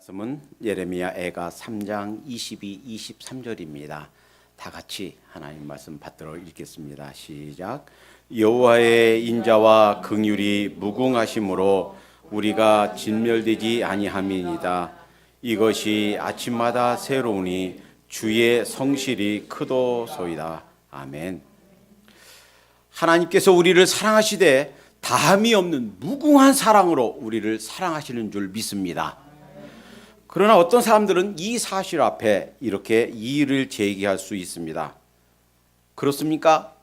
말씀은 예레미야 애가 3장 22, 23절입니다. 다 같이 하나님 말씀 받들어 읽겠습니다. 시작. 여호와의 인자와 긍휼이 무궁하심으로 우리가 진멸되지 아니함이니이다. 이것이 아침마다 새로우니 주의 성실이 크도소이다. 아멘. 하나님께서 우리를 사랑하시되 다함이 없는 무궁한 사랑으로 우리를 사랑하시는 줄 믿습니다. 그러나 어떤 사람들은 이 사실 앞에 이렇게 이의를 제기할 수 있습니다. 그렇습니까?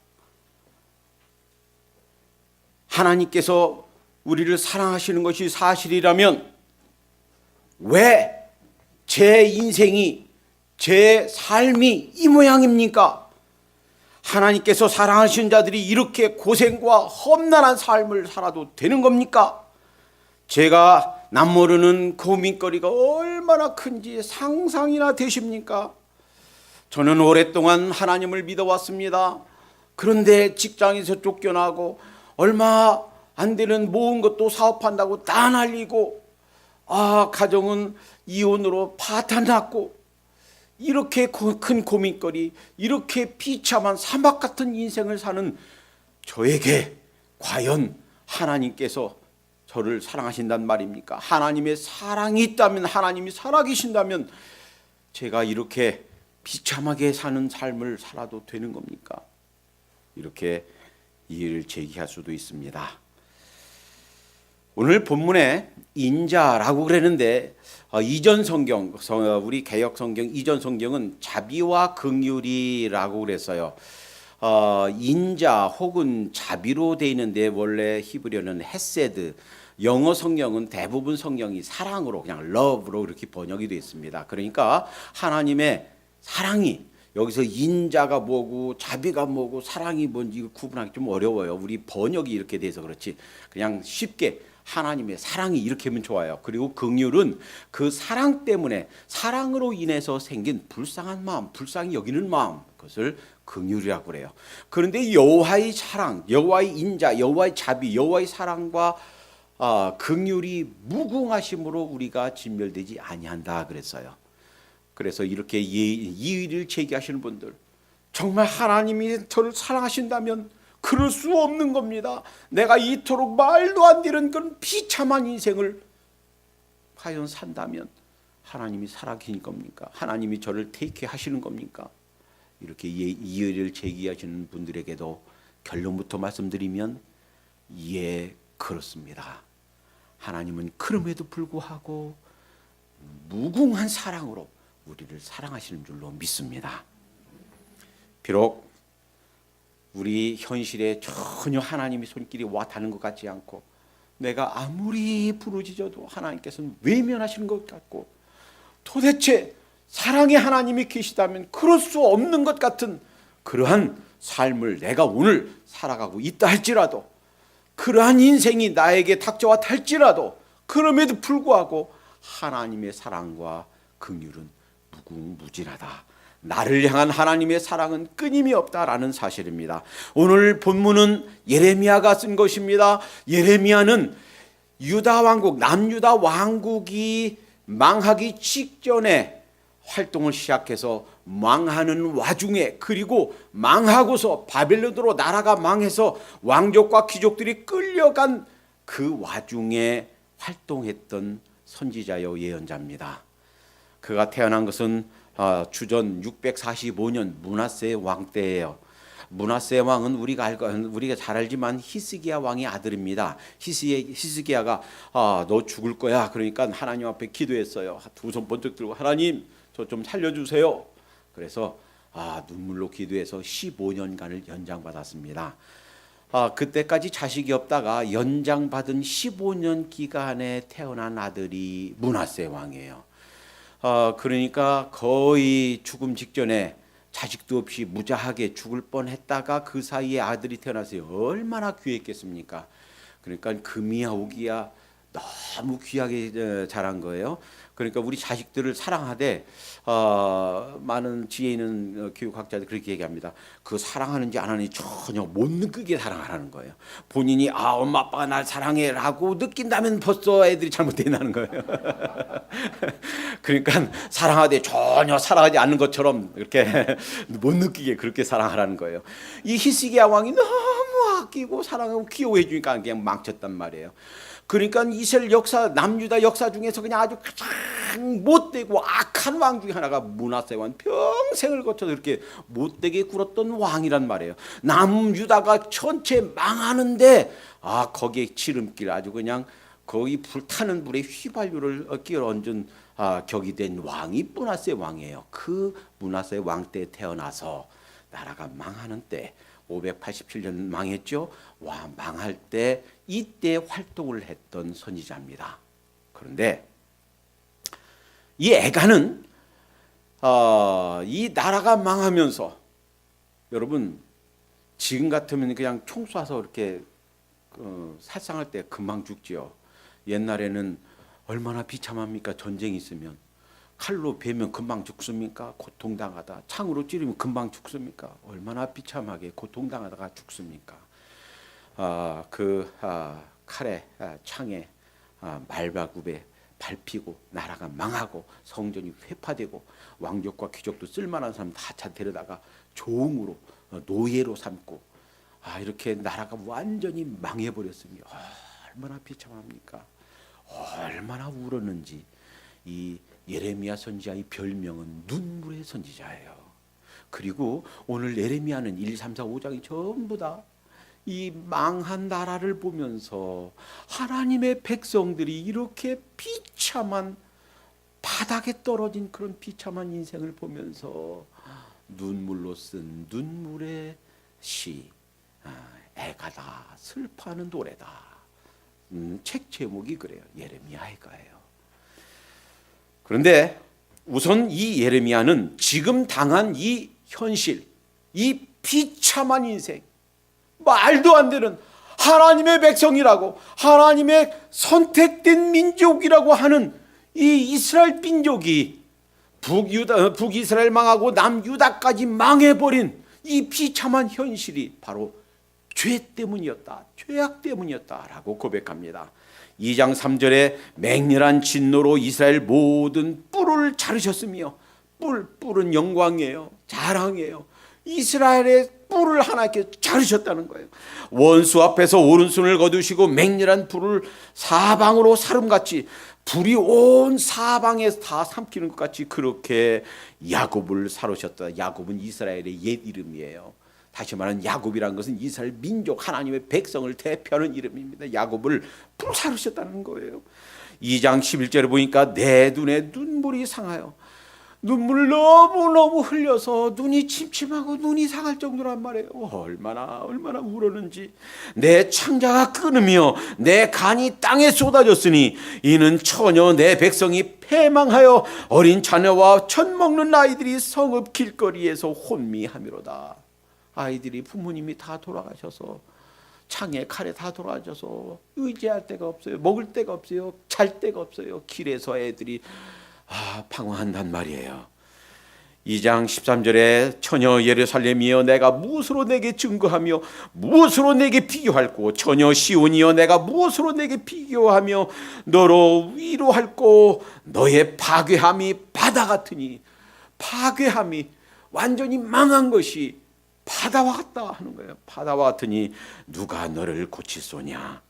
하나님께서 우리를 사랑하시는 것이 사실이라면 왜 제 인생이, 제 삶이 이 모양입니까? 하나님께서 사랑하시는 자들이 이렇게 고생과 험난한 삶을 살아도 되는 겁니까? 제가 남모르는 고민거리가 얼마나 큰지 상상이나 되십니까? 저는 오랫동안 하나님을 믿어왔습니다. 그런데 직장에서 쫓겨나고 얼마 안 되는 모은 것도 사업한다고 다 날리고, 가정은 이혼으로 파탄났고, 이렇게 큰 고민거리, 이렇게 비참한 사막 같은 인생을 사는 저에게 과연 하나님께서 저를 사랑하신단 말입니까? 하나님의 사랑이 있다면, 하나님이 살아계신다면 제가 이렇게 비참하게 사는 삶을 살아도 되는 겁니까? 이렇게 이의를 제기할 수도 있습니다. 오늘 본문에 인자라고 그랬는데 이전 성경, 우리 개역 성경 이전 성경은 자비와 긍휼이라고 그랬어요. 인자 혹은 자비로 되어 있는데 원래 히브리어는 헤세드, 영어 성경은 대부분 성경이 사랑으로 그냥 love로 이렇게 번역이 되어 있습니다. 그러니까 하나님의 사랑이, 여기서 인자가 뭐고 자비가 뭐고 사랑이 뭔지 구분하기 좀 어려워요. 우리 번역이 이렇게 돼서 그렇지 그냥 쉽게 하나님의 사랑이 이렇게 하면 좋아요. 그리고 긍휼은 그 사랑 때문에, 사랑으로 인해서 생긴 불쌍한 마음, 불쌍히 여기는 마음, 그것을 긍휼이라고 그래요. 그런데 여호와의 사랑, 여호와의 인자, 여호와의 자비, 여호와의 사랑과 긍휼이 무궁하심으로 우리가 진멸되지 아니한다 그랬어요. 그래서 이렇게 이의를 제기하시는 분들, 정말 하나님이 저를 사랑하신다면 그럴 수 없는 겁니다. 내가 이토록 말도 안 되는 그런 비참한 인생을 과연 산다면 하나님이 살아계신 겁니까? 하나님이 저를 테이크 하시는 겁니까? 이렇게 이의를 제기하시는 분들에게도 결론부터 말씀드리면 그렇습니다. 하나님은 그럼에도 불구하고 무궁한 사랑으로 우리를 사랑하시는 줄로 믿습니다. 비록 우리 현실에 전혀 하나님의 손길이 와 닿는 것 같지 않고, 내가 아무리 부르짖어도 하나님께서는 외면하시는 것 같고, 도대체 사랑의 하나님이 계시다면 그럴 수 없는 것 같은 그러한 삶을 내가 오늘 살아가고 있다 할지라도, 그러한 인생이 나에게 닥쳐왔다 할지라도, 그럼에도 불구하고 하나님의 사랑과 긍휼은 무궁무진하다. 나를 향한 하나님의 사랑은 끊임이 없다라는 사실입니다. 오늘 본문은 예레미야가 쓴 것입니다. 예레미야는 유다 왕국, 남유다 왕국이 망하기 직전에 활동을 시작해서 망하는 와중에, 그리고 망하고서 바벨론으로 나라가 망해서 왕족과 귀족들이 끌려간 그 와중에 활동했던 선지자요 예언자입니다. 그가 태어난 것은 주전 645년 므낫세 왕 때예요. 므낫세 왕은 우리가 잘 알지만 히스기야 왕의 아들입니다. 히스기야가 너 죽을 거야. 그러니까 하나님 앞에 기도했어요. 두 손 번쩍 들고 하나님 저 좀 살려주세요. 그래서 눈물로 기도해서 15년간을 연장받았습니다. 그때까지 자식이 없다가 연장받은 15년 기간에 태어난 아들이 므낫세 왕이에요. 그러니까 거의 죽음 직전에 자식도 없이 무자하게 죽을 뻔했다가 그 사이에 아들이 태어났어요. 얼마나 귀했겠습니까? 그러니까 금이야 오기야 너무 귀하게 자란 거예요. 그러니까 우리 자식들을 사랑하되 많은 지혜 있는 교육학자들이 그렇게 얘기합니다. 그 사랑하는지 안 하는지 전혀 못 느끼게 사랑하라는 거예요. 본인이 엄마 아빠가 날 사랑해라고 느낀다면 벌써 애들이 잘못된다는 거예요. 그러니까 사랑하되 전혀 사랑하지 않는 것처럼 이렇게 못 느끼게 그렇게 사랑하라는 거예요. 이 히스기야 왕이 너무 아끼고 사랑하고 귀여워해 주니까 그냥 망쳤단 말이에요. 그러니까 이스라엘 역사, 남유다 역사 중에서 그냥 아주 가장 못되고 악한 왕 중에 하나가 므낫세 왕, 평생을 거쳐서 이렇게 못되게 굴었던 왕이란 말이에요. 남유다가 전체 망하는데 거기에 지름길 아주 그냥 거기 불타는 불에 휘발유를 끼얹은 격이 된 왕이 므낫세 왕이에요. 그 므낫세 왕 때 태어나서 나라가 망하는 때 587년 망했죠. 망할 때 이때 활동을 했던 선지자입니다. 그런데 이 애가는 이 나라가 망하면서 여러분 지금 같으면 그냥 총 쏴서 이렇게 살상할 때 금방 죽지요. 옛날에는 얼마나 비참합니까? 전쟁이 있으면 칼로 베면 금방 죽습니까? 고통당하다. 창으로 찌르면 금방 죽습니까? 얼마나 비참하게 고통당하다가 죽습니까? 칼에 창에 말바굽에 밟히고 나라가 망하고 성전이 회파되고 왕족과 귀족도 쓸만한 사람 다 데려다가 종으로 노예로 삼고 이렇게 나라가 완전히 망해버렸습니다. 얼마나 비참합니까? 얼마나 울었는지. 이 예레미야 선지자의 별명은 눈물의 선지자예요. 그리고 오늘 예레미야는 1, 3, 4, 5장이 전부 다 이 망한 나라를 보면서 하나님의 백성들이 이렇게 비참한 바닥에 떨어진 그런 비참한 인생을 보면서 눈물로 쓴 눈물의 시, 애가다 슬퍼하는 노래다. 책 제목이 그래요. 예레미야 애가예요. 그런데 우선 이 예레미야는 지금 당한 이 현실, 이 비참한 인생, 말도 안 되는 하나님의 백성이라고 하나님의 선택된 민족이라고 하는 이 이스라엘 민족이 북이스라엘 망하고 남유다까지 망해버린 이 비참한 현실이 바로 죄 때문이었다, 죄악 때문이었다라고 고백합니다. 2장 3절에 맹렬한 진노로 이스라엘 모든 뿔을 자르셨으며 뿔은 영광이에요. 자랑이에요. 이스라엘의 뿔을 하나님께 자르셨다는 거예요. 원수 앞에서 오른손을 거두시고 맹렬한 불을 사방으로 사름같이 불이 온 사방에 다 삼키는 것 같이 그렇게 야곱을 사르셨다. 야곱은 이스라엘의 옛 이름이에요. 다시 말하면 야곱이라는 것은 이스라엘 민족 하나님의 백성을 대표하는 이름입니다. 야곱을 불사르셨다는 거예요. 2장 11절에 보니까 내 눈에 눈물이 상하여 눈물을 너무너무 흘려서 눈이 침침하고 눈이 상할 정도란 말이에요. 얼마나 울었는지. 내 창자가 끊으며 내 간이 땅에 쏟아졌으니 이는 처녀 내 백성이 패망하여 어린 자녀와 젖 먹는 아이들이 성읍 길거리에서 혼미함이로다. 아이들이 부모님이 다 돌아가셔서 창에 칼에 다 돌아가셔서 의지할 데가 없어요. 먹을 데가 없어요. 잘 데가 없어요. 길에서 애들이 방황한단 말이에요. 2장 13절에 처녀 예루살렘이여 내가 무엇으로 내게 증거하며 무엇으로 내게 비교할꼬 처녀 시온이여 내가 무엇으로 내게 비교하며 너로 위로할꼬 너의 파괴함이 바다 같으니 파괴함이 완전히 망한 것이 바다와 같다 하는 거예요. 바다와 같으니 누가 너를 고치소냐.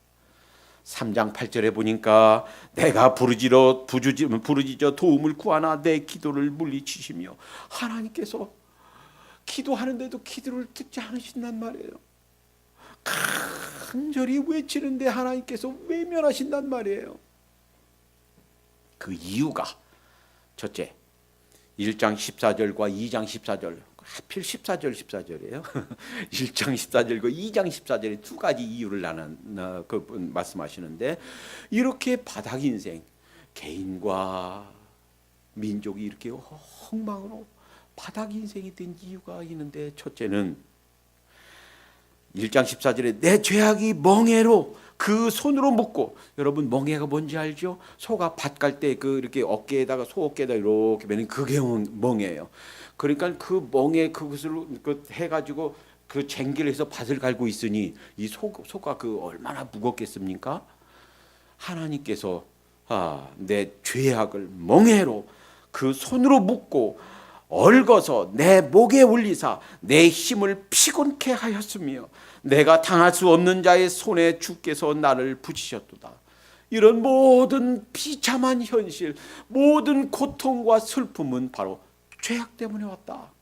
3장 8절에 보니까 내가 부르짖어 도움을 구하나 내 기도를 물리치시며 하나님께서 기도하는데도 기도를 듣지 않으신단 말이에요. 간절히 외치는데 하나님께서 외면하신단 말이에요. 그 이유가 첫째 1장 14절과 2장 14절 하필 14절이에요. 1장 14절과 2장 14절에 두 가지 이유를 말씀하시는데 이렇게 바닥 인생 개인과 민족이 이렇게 엉망으로 바닥 인생이 된 이유가 있는데 첫째는 1장 14절에 내 죄악이 멍에로 그 손으로 묶고, 여러분 멍에가 뭔지 알죠? 소가 밭 갈 때 그 이렇게 어깨에다가 소 어깨에다 이렇게 매는 그게 멍에예요. 그러니까 그 멍에 그것을 해가지고 그 쟁기를 해서 밭을 갈고 있으니 이 소가 그 얼마나 무겁겠습니까? 하나님께서 내 죄악을 멍에로 그 손으로 묶고 얽어서 내 목에 올리사 내 힘을 피곤케 하였으며 내가 당할 수 없는 자의 손에 주께서 나를 붙이셨도다. 이런 모든 비참한 현실, 모든 고통과 슬픔은 바로 죄악 때문에 왔다.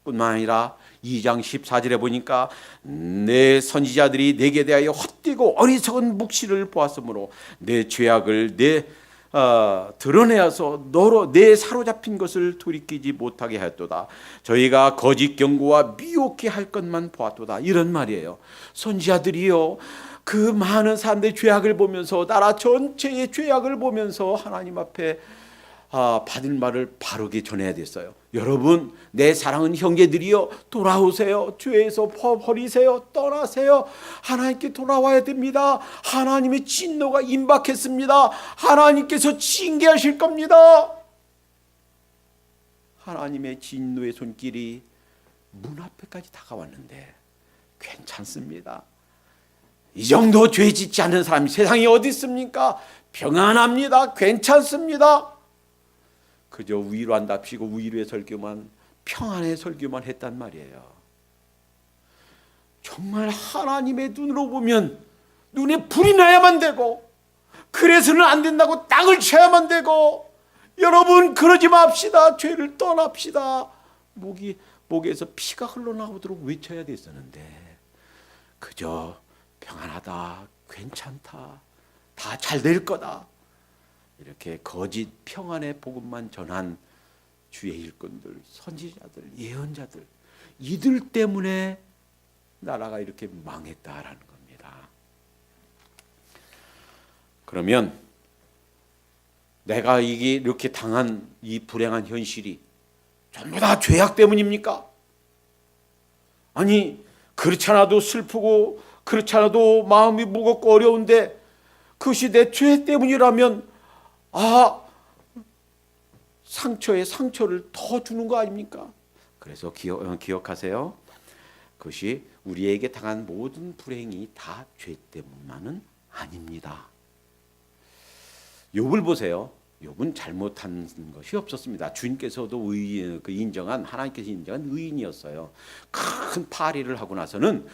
뿐만 아니라 2장 14절에 보니까 내 선지자들이 내게 대하여 헛되고 어리석은 묵시를 보았으므로 내 죄악을 드러내어서 너로 내 사로잡힌 것을 돌이키지 못하게 하였도다. 저희가 거짓 경고와 미혹해 할 것만 보았도다. 이런 말이에요. 선지자들이요, 그 많은 사람들의 죄악을 보면서, 나라 전체의 죄악을 보면서 하나님 앞에 받을 말을 바르게 전해야 됐어요. 여러분, 내 사랑하는 형제들이여, 돌아오세요. 죄에서 버리세요. 떠나세요. 하나님께 돌아와야 됩니다. 하나님의 진노가 임박했습니다. 하나님께서 징계하실 겁니다. 하나님의 진노의 손길이 문 앞에까지 다가왔는데 괜찮습니다. 이 정도 죄 짓지 않는 사람이 세상에 어디 있습니까? 평안합니다. 괜찮습니다. 그저 위로한답시고 위로의 설교만, 평안의 설교만 했단 말이에요. 정말 하나님의 눈으로 보면 눈에 불이 나야만 되고, 그래서는 안 된다고 땅을 쳐야만 되고, 여러분 그러지 맙시다. 죄를 떠납시다. 목에서 피가 흘러나오도록 외쳐야 됐었는데 그저 평안하다, 괜찮다, 다 잘 될 거다, 이렇게 거짓 평안의 복음만 전한 주의 일꾼들, 선지자들, 예언자들, 이들 때문에 나라가 이렇게 망했다라는 겁니다. 그러면 내가 이렇게 당한 이 불행한 현실이 전부 다 죄악 때문입니까? 아니, 그렇지 않아도 슬프고 그렇지 않아도 마음이 무겁고 어려운데 그것이 내 죄 때문이라면 상처에 상처를 더 주는 거 아닙니까? 그래서 기억하세요. 그것이 우리에게 당한 모든 불행이 다 죄 때문만은 아닙니다. 욥을 보세요. 욥은 잘못한 것이 없었습니다. 주님께서도 인정한, 하나님께서 인정한 의인이었어요. 큰 파리를 하고 나서는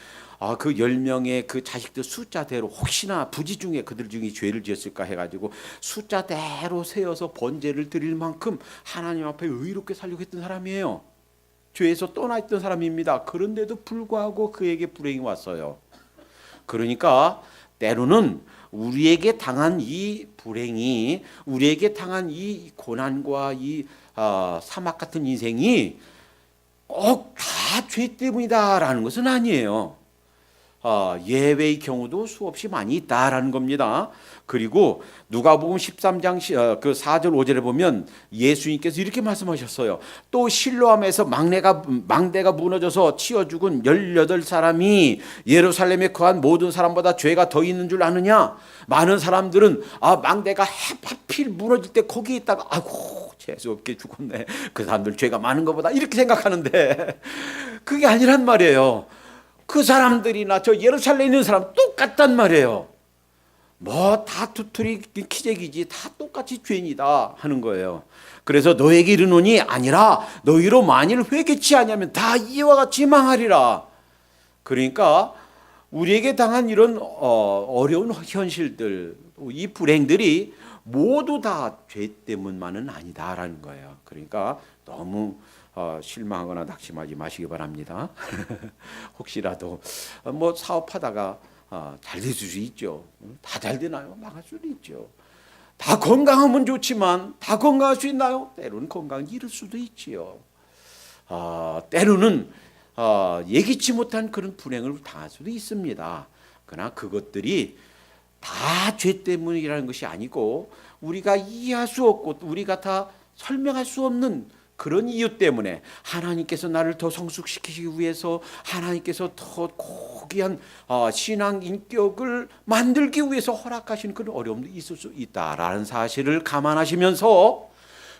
그 10명의 그 자식들 숫자대로 혹시나 부지 중에 그들 중에 죄를 지었을까 해가지고 숫자대로 세어서 번제를 드릴 만큼 하나님 앞에 의롭게 살려고 했던 사람이에요. 죄에서 떠나 있던 사람입니다. 그런데도 불구하고 그에게 불행이 왔어요. 그러니까 때로는 우리에게 당한 이 불행이, 우리에게 당한 이 고난과 이 사막 같은 인생이 꼭 다 죄 때문이다라는 것은 아니에요. 예외의 경우도 수없이 많이 있다라는 겁니다. 그리고 누가복음 13장 그 4절 5절에 보면 예수님께서 이렇게 말씀하셨어요. 또 실로암에서 망대가 무너져서 치어 죽은 18사람이 예루살렘에 거한 모든 사람보다 죄가 더 있는 줄 아느냐? 많은 사람들은 망대가 하필 무너질 때 거기 있다가 아이고 재수없게 죽었네, 그 사람들 죄가 많은 것보다, 이렇게 생각하는데 그게 아니란 말이에요. 그 사람들이나 저 예루살렘에 있는 사람 똑같단 말이에요. 뭐 다 투투리 키재기지, 다 똑같이 죄인이다 하는 거예요. 그래서 너에게 이르노니 아니라 너희로 만일 회개치 아니하면 다 이와 같이 망하리라. 그러니까 우리에게 당한 이런 어려운 현실들, 이 불행들이 모두 다 죄 때문만은 아니다라는 거예요. 그러니까 너무 실망하거나 낙심하지 마시기 바랍니다. 혹시라도 뭐 사업하다가 잘 될 수도 있죠. 다 잘 되나요? 망할 수도 있죠. 다 건강하면 좋지만 다 건강할 수 있나요? 때로는 건강 잃을 수도 있지요. 때로는 예기치 못한 그런 불행을 당할 수도 있습니다. 그러나 그것들이 다 죄 때문이라는 것이 아니고, 우리가 이해할 수 없고 우리가 다 설명할 수 없는 그런 이유 때문에 하나님께서 나를 더 성숙시키기 위해서 하나님께서 더 고귀한 신앙 인격을 만들기 위해서 허락하신 그런 어려움도 있을 수 있다라는 사실을 감안하시면서,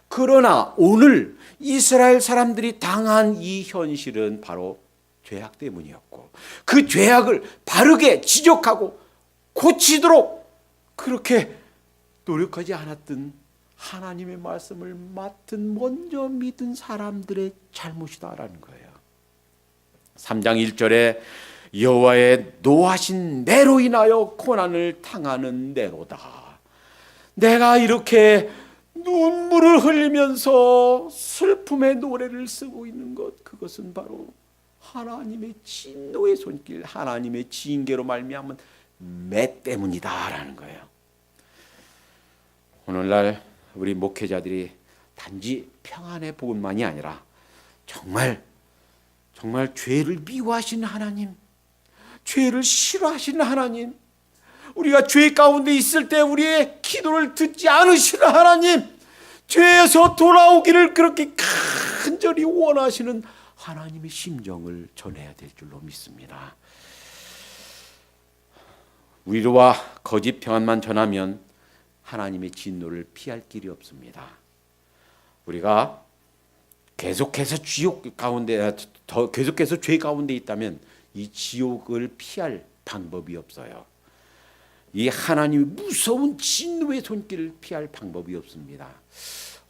그러나 오늘 이스라엘 사람들이 당한 이 현실은 바로 죄악 때문이었고, 그 죄악을 바르게 지적하고 고치도록 그렇게 노력하지 않았던 하나님의 말씀을 먼저 믿은 사람들의 잘못이다라는 거예요. 3장 1절에 여호와의 노하신 내로 인하여 고난을 당하는 내로다. 내가 이렇게 눈물을 흘리면서 슬픔의 노래를 쓰고 있는 것, 그것은 바로 하나님의 진노의 손길, 하나님의 징계로 말미암은 매 때문이다라는 거예요. 오늘날 우리 목회자들이 단지 평안의 복음만이 아니라 정말 죄를 미워하시는 하나님, 죄를 싫어하시는 하나님, 우리가 죄 가운데 있을 때 우리의 기도를 듣지 않으시는 하나님, 죄에서 돌아오기를 그렇게 간절히 원하시는 하나님의 심정을 전해야 될 줄로 믿습니다. 위로와 거짓 평안만 전하면 하나님의 진노를 피할 길이 없습니다. 우리가 계속해서 계속해서 죄 가운데 있다면 이 지옥을 피할 방법이 없어요. 이 하나님의 무서운 진노의 손길을 피할 방법이 없습니다.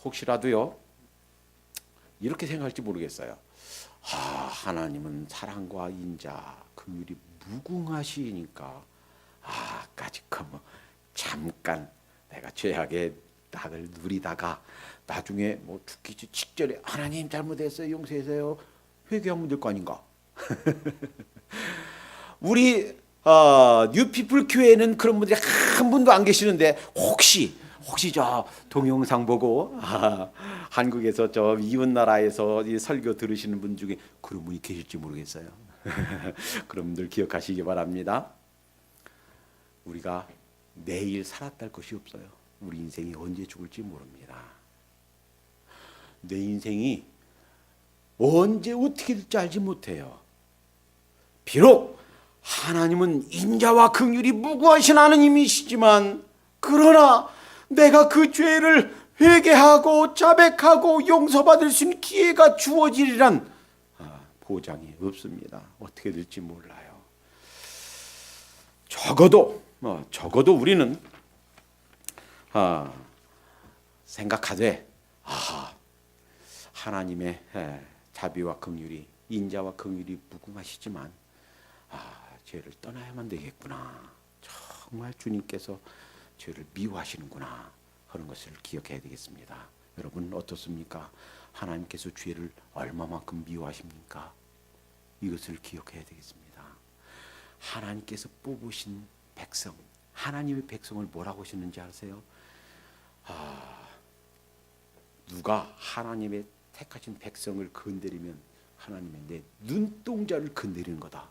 혹시라도요, 이렇게 생각할지 모르겠어요. 하나님은 사랑과 인자, 긍휼이 무궁하시니까 잠깐 내가 죄악의 낙을 누리다가 나중에 죽기 직전에 하나님 잘못했어요, 용서해주세요, 회개하면 될 거 아닌가? 우리 뉴피플 교회는 그런 분들이 한 분도 안 계시는데, 혹시 저 동영상 보고 한국에서 저 이웃 나라에서 이 설교 들으시는 분 중에 그런 분이 계실지 모르겠어요. 그런 분들 기억하시기 바랍니다. 우리가 내일 살았다 할 것이 없어요. 우리 인생이 언제 죽을지 모릅니다. 내 인생이 언제 어떻게 될지 알지 못해요. 비록 하나님은 인자와 긍휼이 무궁하신 하나님이시지만, 그러나 내가 그 죄를 회개하고 자백하고 용서받을 수 있는 기회가 주어지리란 보장이 없습니다. 어떻게 될지 몰라요. 적어도 우리는 생각하되 하나님의 자비와 긍휼이, 인자와 긍휼이 무궁하시지만 죄를 떠나야만 되겠구나, 정말 주님께서 죄를 미워하시는구나 하는 것을 기억해야 되겠습니다. 여러분 어떻습니까? 하나님께서 죄를 얼마만큼 미워하십니까? 이것을 기억해야 되겠습니다. 하나님께서 뽑으신 백성, 하나님의 백성을 뭐라고 하시는지 아세요? 누가 하나님의 택하신 백성을 건드리면 하나님의 내 눈동자를 건드리는 거다.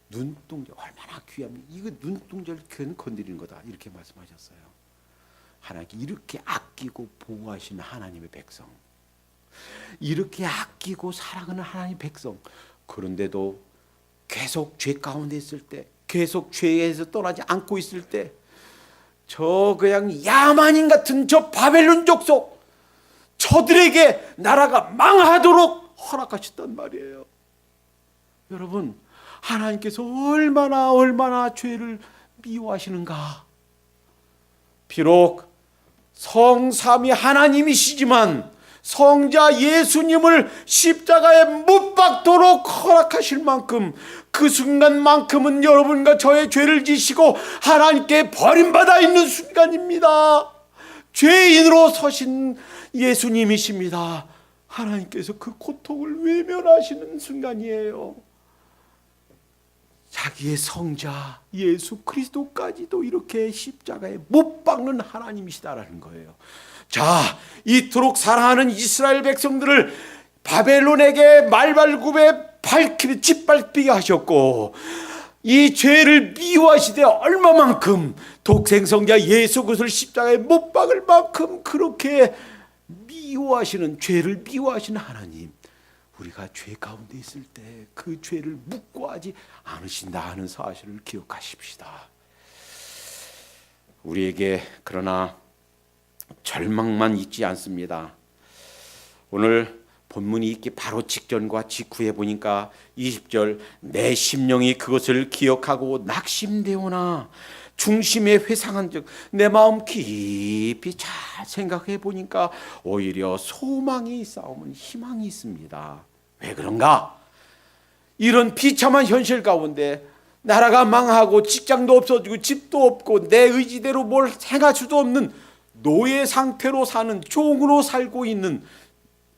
눈동자 얼마나 귀합니까? 이거 눈동자를 건드리는 거다, 이렇게 말씀하셨어요. 하나님께 이렇게 아끼고 보호하시는 하나님의 백성, 이렇게 아끼고 사랑하는 하나님의 백성, 그런데도 계속 죄 가운데 있을 때, 계속 죄에서 떠나지 않고 있을 때, 저 그냥 야만인 같은 저 바벨론 족속, 저들에게 나라가 망하도록 허락하셨단 말이에요. 여러분, 하나님께서 얼마나 죄를 미워하시는가. 비록 성삼위 하나님이시지만 성자 예수님을 십자가에 못 박도록 허락하실 만큼, 그 순간만큼은 여러분과 저의 죄를 지시고 하나님께 버림받아 있는 순간입니다. 죄인으로 서신 예수님이십니다. 하나님께서 그 고통을 외면하시는 순간이에요. 자기의 성자 예수 그리스도까지도 이렇게 십자가에 못 박는 하나님이시다라는 거예요. 자, 이토록 사랑하는 이스라엘 백성들을 바벨론에게 말발굽에 짓밟히게 하셨고, 이 죄를 미워하시되 얼마만큼 독생성자 예수 그리스도를 십자가에 못 박을 만큼 그렇게 미워하시는, 죄를 미워하시는 하나님, 우리가 죄 가운데 있을 때 그 죄를 묵고하지 않으신다 하는 사실을 기억하십시다. 우리에게 그러나 절망만 있지 않습니다. 오늘 본문이 있기 바로 직전과 직후에 보니까 20절, 내 심령이 그것을 기억하고 낙심되오나 중심에 회상한 즉 내 마음 깊이 잘 생각해 보니까 오히려 소망이 싸움은 희망이 있습니다. 왜 그런가? 이런 비참한 현실 가운데 나라가 망하고 직장도 없어지고 집도 없고 내 의지대로 뭘 행할 수도 없는 노예 상태로 사는, 종으로 살고 있는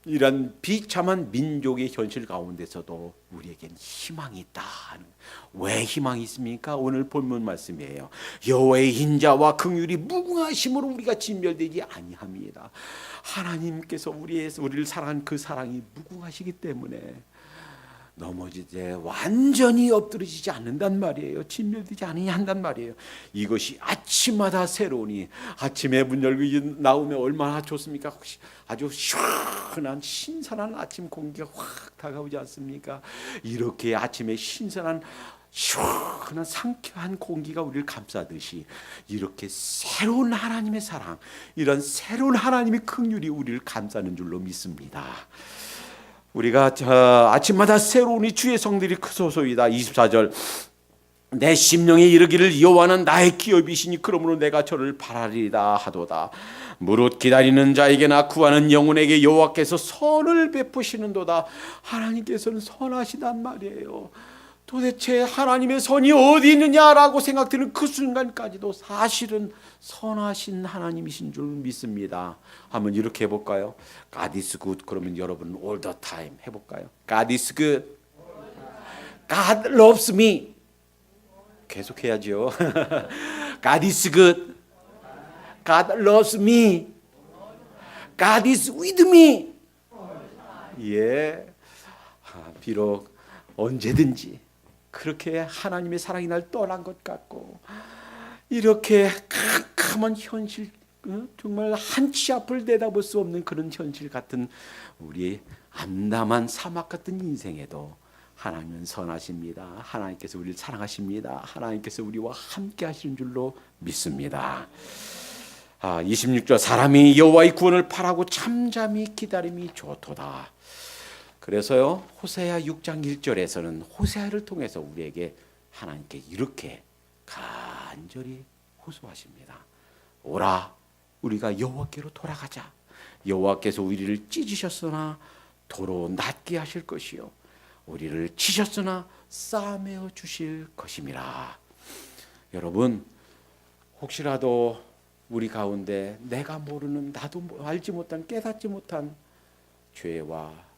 이런 비참한 민족의 현실 가운데서도 우리에겐 희망이 있다. 왜 희망이 있습니까? 오늘 본문 말씀이에요. 여호와의 인자와 긍휼이 무궁하심으로 우리가 진멸되지 아니함이다. 하나님께서 우리를 사랑한 그 사랑이 무궁하시기 때문에 넘어지되 완전히 엎드러지지 않는단 말이에요. 진멸되지 않으냐 한단 말이에요. 이것이 아침마다 새로우니, 아침에 문 열고 나오면 얼마나 좋습니까? 혹시 아주 시원한 신선한 아침 공기가 확 다가오지 않습니까? 이렇게 아침에 신선한 시원한 상쾌한 공기가 우리를 감싸듯이 이렇게 새로운 하나님의 사랑, 이런 새로운 하나님의 긍휼이 우리를 감싸는 줄로 믿습니다. 우리가 아침마다 새로우니 주의 성들이 크소서이다. 24절, 내 심령에 이르기를 여호와는 나의 기업이시니 그러므로 내가 저를 바라리이다 하도다. 무릇 기다리는 자에게나 구하는 영혼에게 여호와께서 선을 베푸시는도다. 하나님께서는 선하시단 말이에요. 도대체 하나님의 선이 어디 있느냐라고 생각되는 그 순간까지도 사실은 선하신 하나님이신 줄 믿습니다. 한번 이렇게 해볼까요? God is good. 그러면 여러분 all the time 해볼까요? God is good. God loves me. 계속 해야죠. God is good. God loves me. God is with me. 예. 비록 언제든지 그렇게 하나님의 사랑이 날 떠난 것 같고 이렇게 캄캄한 현실, 정말 한치 앞을 내다볼 수 없는 그런 현실 같은 우리의 암담한 사막 같은 인생에도 하나님은 선하십니다. 하나님께서 우리를 사랑하십니다. 하나님께서 우리와 함께 하시는 줄로 믿습니다. 26절, 사람이 여호와의 구원을 바라고 잠잠히 기다림이 좋도다. 그래서요, 호세아 6장 1절에서는 호세아를 통해서 우리에게 하나님께 이렇게 간절히 호소하십니다. 오라, 우리가 여호와께로 돌아가자. 여호와께서 우리를 찢으셨으나 도로 낫게 하실 것이요 우리를 치셨으나 싸매어 주실 것임이라. 여러분, 혹시라도 우리 가운데 내가 모르는, 나도 알지 못한, 깨닫지 못한 죄와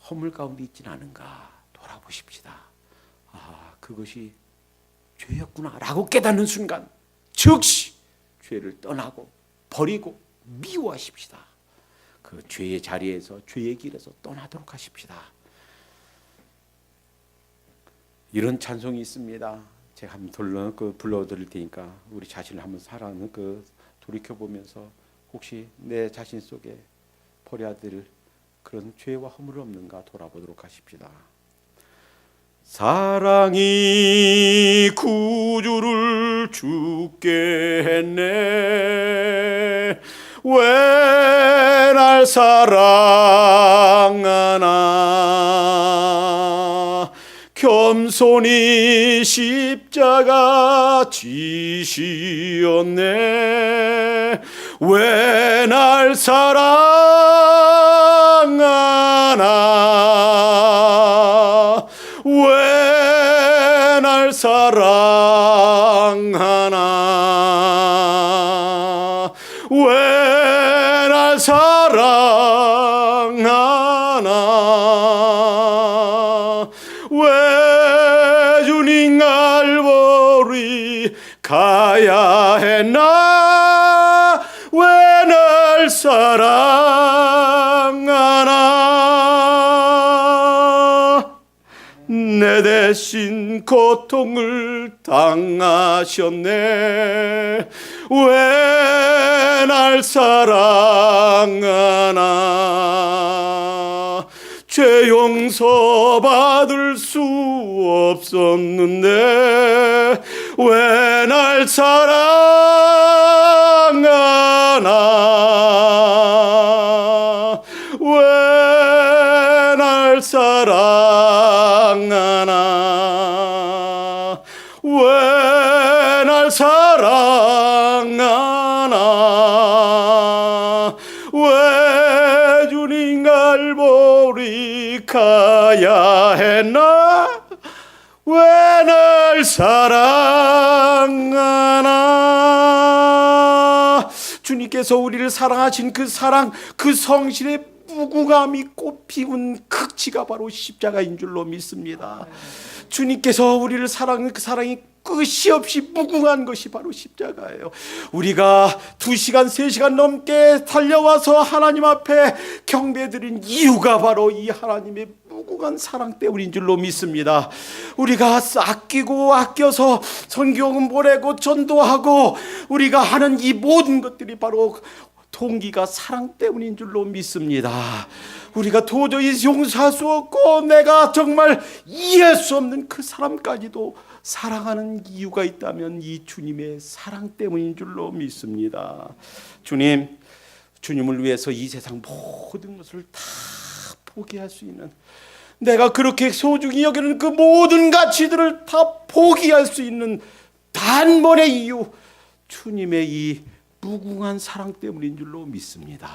허물 가운데 있지는 않은가 돌아보십시다. 그것이 죄였구나 라고 깨닫는 순간 즉시 죄를 떠나고 버리고 미워하십시다. 그 죄의 자리에서, 죄의 길에서 떠나도록 하십시다. 이런 찬송이 있습니다. 제가 한번 불러드릴 테니까 우리 자신을 한번 돌이켜보면서 혹시 내 자신 속에 버려야 될 그런 죄와 허물 없는가 돌아보도록 하십시다. 사랑이 구주를 죽게 했네. 왜 날 사랑하나. 겸손히 십자가 지시었네. 왜 날 사랑하나. 왜 날 사랑하나. 왜 날 사랑하나. 왜 주님 갈보리 가야 했나. 왜 날 사랑하나. 내 대신 고통을 당하셨네. 왜 날 날 사랑하나. 죄 용서받을 수 없었는데 왜 날 사랑하나. 왜 날 사랑하나. 왜 날 사랑하나. 왜 주님 갈보리 가야 했나. 왜 날 사랑하나. 주님께서 우리를 사랑하신 그 사랑, 그 성실의 무궁함이 꽃피운 극치가 바로 십자가인 줄로 믿습니다. 주님께서 우리를 사랑하는 그 사랑이 끝이 없이 무궁한 것이 바로 십자가예요. 우리가 2시간 3시간 넘게 달려와서 하나님 앞에 경배드린 이유가 바로 이 하나님의 무궁한 사랑 때문인 줄로 믿습니다. 우리가 아끼고 아껴서 선교금 보내고 전도하고 우리가 하는 이 모든 것들이 바로 동기가 사랑 때문인 줄로 믿습니다. 우리가 도저히 용서할 수 없고 내가 정말 이해할 수 없는 그 사람까지도 사랑하는 이유가 있다면 이 주님의 사랑 때문인 줄로 믿습니다. 주님을 위해서 이 세상 모든 것을 다 포기할 수 있는, 내가 그렇게 소중히 여기는 그 모든 가치들을 다 포기할 수 있는 단번의 이유, 주님의 이 무궁한 사랑 때문인 줄로 믿습니다.